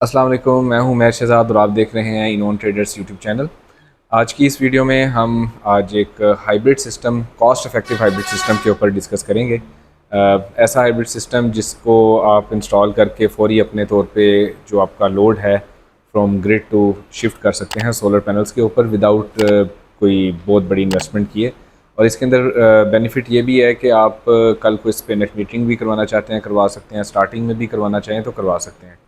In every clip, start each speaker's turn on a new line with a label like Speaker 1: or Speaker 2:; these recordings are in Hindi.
Speaker 1: अस्सलाम वालेकुम, मैं हूं मैर शहजाद और आप देख रहे हैं इनोन ट्रेडर्स यूट्यूब चैनल। आज की इस वीडियो में हम आज एक hybrid system, cost effective hybrid system के ऊपर डिस्कस करेंगे। ऐसा हाइब्रिड सिस्टम जिसको आप इंस्टॉल करके फौरी अपने तौर पे जो आपका लोड है फ्रॉम ग्रिड टू शिफ्ट कर सकते हैं सोलर पैनल्स के ऊपर विदाउट कोई बहुत बड़ी इन्वेस्टमेंट किए। और इसके अंदर बेनिफिट ये भी है कि आप कल को इस पर नेट मीटरिंग भी करवाना चाहते हैं करवा सकते हैं, स्टार्टिंग में भी करवाना चाहें तो करवा सकते हैं।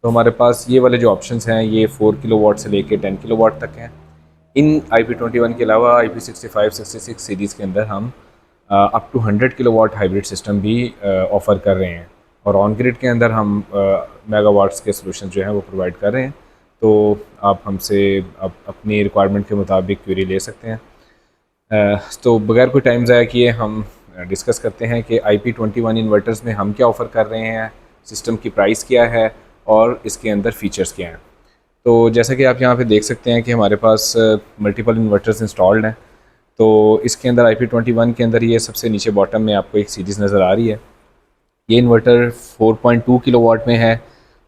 Speaker 1: तो हमारे पास ये वाले जो ऑप्शंस हैं ये 4 किलोवाट से लेके 10 किलोवाट तक हैं। इन IP21 के अलावा IP65 66 सीरीज़ के अंदर हम up to 100 kilowatt hybrid system भी ऑफ़र कर रहे हैं। और ऑन ग्रिड के अंदर हम मेगावाट्स के सोल्यूशन जो हैं वो प्रोवाइड कर रहे हैं। तो आप हमसे अपनी रिक्वायरमेंट के मुताबिक क्वेरी ले सकते हैं। तो बगैर कोई टाइम ज़ाया किए हम डिस्कस करते हैं कि IP21 इन्वर्टर्स में हम क्या ऑफ़र कर रहे हैं, सिस्टम की प्राइस क्या है और इसके अंदर फ़ीचर्स क्या हैं। तो जैसा कि आप यहाँ पे देख सकते हैं कि हमारे पास मल्टीपल इन्वर्टर्स इंस्टॉल्ड हैं। तो इसके अंदर IP21 के अंदर ये सबसे नीचे बॉटम में आपको एक सीरीज़ नज़र आ रही है। ये इन्वर्टर 4.2 किलोवाट में है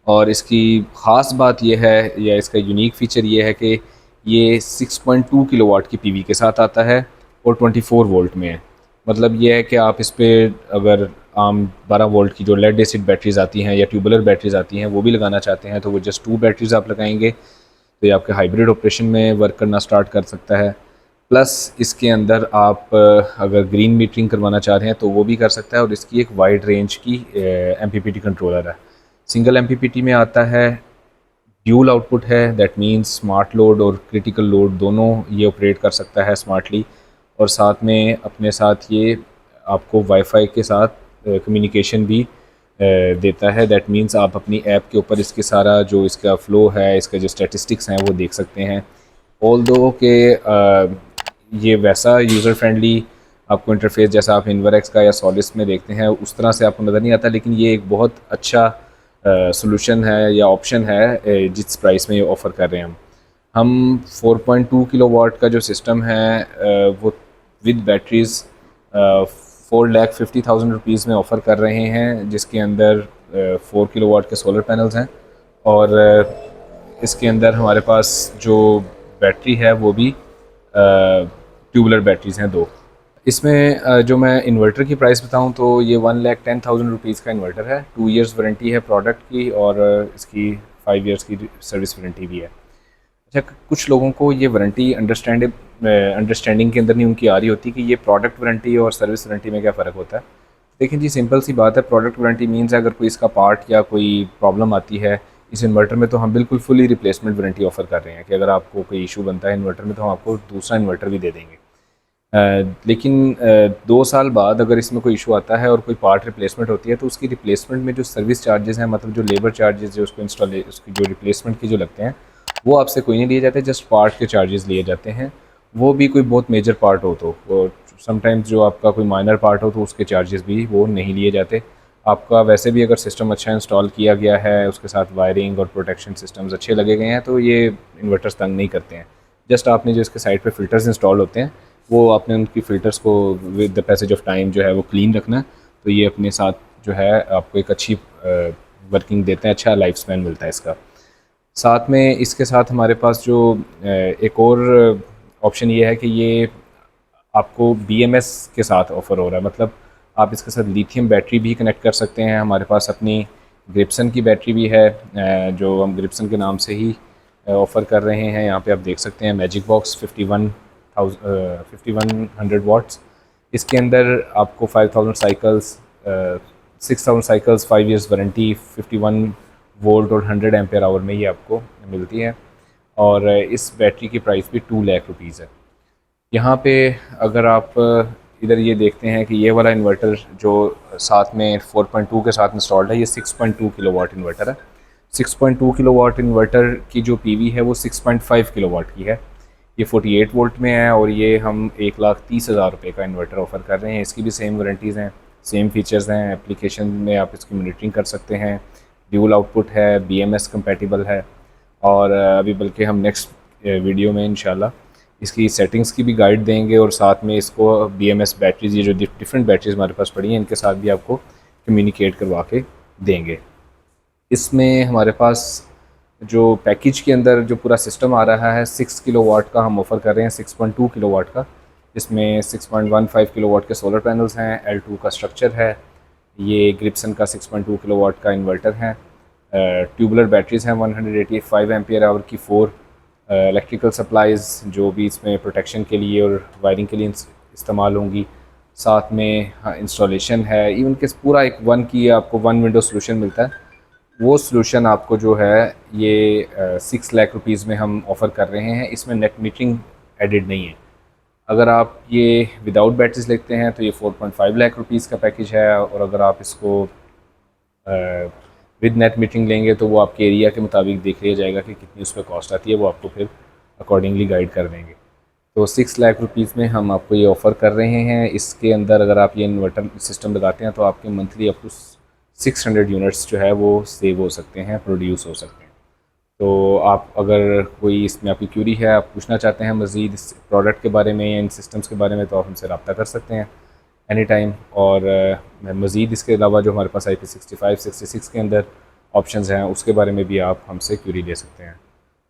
Speaker 1: और इसकी ख़ास बात यह है या इसका यूनिक फ़ीचर ये है कि ये 6.2 किलोवाट की पीवी के साथ आता है और 24 वोल्ट में है। मतलब ये है कि आप इस पर अगर आम 12 वोल्ट की जो लेड एसिड बैटरीज आती हैं या ट्यूबुलर बैटरीज आती हैं वो भी लगाना चाहते हैं तो वो जस्ट 2 बैटरीज आप लगाएंगे तो ये आपके हाइब्रिड ऑपरेशन में वर्क करना स्टार्ट कर सकता है। प्लस इसके अंदर आप अगर ग्रीन मीटरिंग करवाना चाह रहे हैं तो वो भी कर सकता है और इसकी एक वाइड रेंज की MPPT कंट्रोलर है। सिंगल MPPT में आता है, ड्यूल आउटपुट है, दैट मीन्स स्मार्ट लोड और क्रिटिकल लोड दोनों ये ऑपरेट कर सकता है स्मार्टली। और साथ में अपने साथ ये आपको वाईफाई के साथ कम्युनिकेशन भी देता है। दैट मीन्स आप अपनी ऐप के ऊपर इसके सारा जो इसका फ़्लो है, इसका जो स्टैटिस्टिक्स हैं वो देख सकते हैं। ऑल दो के ये वैसा यूज़र फ्रेंडली आपको इंटरफेस जैसा आप इन्वरएक्स का या सॉलिस में देखते हैं उस तरह से आपको नज़र नहीं आता, लेकिन ये एक बहुत अच्छा सोल्यूशन है या ऑप्शन है जिस प्राइस में ये ऑफ़र कर रहे हैं। हम 4.2 किलोवाट का जो सिस्टम है वो विद बैटरीज़ 4,50,000 रुपीज़ में ऑफ़र कर रहे हैं, जिसके अंदर 4 किलोवाट के सोलर पैनल्स हैं और इसके अंदर हमारे पास जो बैटरी है वो भी ट्यूबुलर बैटरीज़ हैं 2। इसमें जो मैं इन्वर्टर की प्राइस बताऊं तो ये 1,10,000 रुपीज़ का इन्वर्टर है। 2 इयर्स वारंटी है प्रोडक्ट की और इसकी 5 इयर्स की सर्विस वारंटी भी है। अच्छा, कुछ लोगों को ये वारंटी अंडरस्टैंडिंग के अंदर नहीं उनकी आ रही होती कि ये प्रोडक्ट वारंटी और सर्विस वारंटी में क्या फ़र्क होता है। देखिए जी, सिंपल सी बात है। प्रोडक्ट वारंटी मीन्स अगर कोई इसका पार्ट या कोई प्रॉब्लम आती है इस इन्वर्टर में तो हम बिल्कुल फुली रिप्लेसमेंट वारंटी ऑफ़र कर रहे हैं कि अगर आपको कोई इशू बनता है इन्वर्टर में तो हम आपको दूसरा इन्वर्टर भी दे देंगे। लेकिन 2 साल बाद अगर इसमें कोई इशू आता है और कोई पार्ट रिप्लेसमेंट होती है तो उसकी रिप्लेसमेंट में जो सर्विस चार्जेस हैं, मतलब जो लेबर चार्जेस जो उसको उसकी जो रिप्लेसमेंट की जो लगते हैं वो आपसे कोई नहीं लिए जाते, जस्ट पार्ट के चार्जेस लिए जाते हैं। वो भी कोई बहुत मेजर पार्ट हो तो वो समटाइम्स जो आपका कोई माइनर पार्ट हो तो उसके चार्जेस भी वो नहीं लिए जाते। आपका वैसे भी अगर सिस्टम अच्छा इंस्टॉल किया गया है, उसके साथ वायरिंग और प्रोटेक्शन सिस्टम्स अच्छे लगे गए हैं तो ये इन्वर्टर्स तंग नहीं करते हैं। जस्ट आपने जो इसके साइड पे फ़िल्टर्स इंस्टॉल होते हैं वो आपने उनकी फ़िल्टर्स को with the passage of time जो है वो क्लीन रखना है। तो ये अपने साथ जो है आपको एक अच्छी वर्किंग देते हैं, अच्छा लाइफ स्पैन मिलता है इसका। साथ में इसके साथ हमारे पास जो एक और ऑप्शन ये है कि ये आपको BMS के साथ ऑफ़र हो रहा है। मतलब आप इसके साथ लिथियम बैटरी भी कनेक्ट कर सकते हैं। हमारे पास अपनी ग्रिप्सन की बैटरी भी है जो हम ग्रिप्सन के नाम से ही ऑफ़र कर रहे हैं। यहाँ पे आप देख सकते हैं मैजिक बॉक्स 5100 वाट्स। इसके अंदर आपको 5000 cycles 6000 cycles 5 years warranty 51 volt और 100 एम्पेयर आवर में ये आपको मिलती है। और इस बैटरी की प्राइस भी 2 लाख रुपीज़ है। यहाँ पे अगर आप इधर ये देखते हैं कि ये वाला इन्वर्टर जो साथ में 4.2 के साथ इंस्टॉल्ड है ये 6.2 किलोवाट इन्वर्टर है। 6.2 किलोवाट इन्वर्टर की जो पीवी है वो 6.5 किलोवाट की है। ये 48 वोल्ट में है और ये हम 1,30,000 रुपये का इन्वर्टर ऑफ़र कर रहे हैं। इसकी भी सेम वारंटीज़ हैं, सेम फीचर्स हैं। एप्लीकेशन में आप इसकी मॉनिटरिंग कर सकते हैं, ड्यूल आउटपुट है, BMS कंपैटिबल है। और अभी बल्कि हम नेक्स्ट वीडियो में इंशाल्लाह इसकी सेटिंग्स की भी गाइड देंगे और साथ में इसको BMS बैटरीज़, ये जो डिफरेंट बैटरीज़ हमारे पास पड़ी हैं इनके साथ भी आपको कम्युनिकेट करवा के देंगे। इसमें हमारे पास जो पैकेज के अंदर जो पूरा सिस्टम आ रहा है 6 किलोवाट का हम ऑफ़र कर रहे हैं, 6.2 किलोवाट का, जिसमें 6.15 किलोवाट के सोलर पैनल्स हैं, L2 का स्ट्रक्चर है, ये ग्रिप्सन का 6.2 किलोवाट का इन्वर्टर है, ट्यूबुलर बैटरीज़ हैं 185 एम्पियर आवर की 4 इलेक्ट्रिकल सप्लाइज़ जो भी इसमें प्रोटेक्शन के लिए और वायरिंग के लिए इस्तेमाल होंगी। साथ में हाँ इंस्टॉलेशन है, इवन के पूरा एक वन की आपको वन विंडो सोल्यूशन मिलता है। वो सोल्यूशन आपको जो है ये 6 लाख रुपीज़ में हम ऑफ़र कर रहे हैं। इसमें नेट मीटरिंग एडिड नहीं है। अगर आप ये विदाउट बैटरीज लेते हैं तो ये 4.5 लाख रुपीज़ का पैकेज है, और अगर आप इसको विद नेट मीटरिंग लेंगे तो वो आपके एरिया के मुताबिक देख लिया जाएगा कि कितनी उस पर कॉस्ट आती है, वो आपको फिर अकॉर्डिंगली गाइड कर देंगे। तो 6 लाख रुपीज़ में हम आपको ये ऑफ़र कर रहे हैं। इसके अंदर अगर आप ये इन्वर्टर सिस्टम लगाते हैं तो आपके मंथली अप टू 600 यूनिट्स जो है वो सेव हो सकते हैं, प्रोड्यूस हो सकते हैं। तो आप अगर कोई इसमें आपकी क्यूरी है, आप पूछना चाहते हैं मज़ीद इस प्रोडक्ट के बारे में या इन सिस्टम्स के बारे में, तो आप हमसे रब्ता कर सकते हैं एनी टाइम। और मज़ीद इसके अलावा जो हमारे पास IP65, 66 के अंदर ऑप्शंस हैं उसके बारे में भी आप हमसे क्यूरी ले सकते हैं।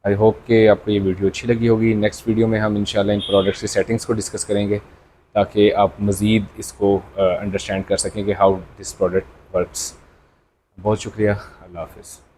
Speaker 1: आई होप कि आपको ये वीडियो अच्छी लगी होगी। नेक्स्ट वीडियो में हम इंशाल्लाह इन प्रोडक्ट्स की सेटिंग्स को डिस्कस करेंगे ताकि आप मज़ीद इसको अंडरस्टैंड कर सकें कि हाउ दिस प्रोडक्ट वर्क्स। बहुत शुक्रिया, अल्लाह हाफ़िज़।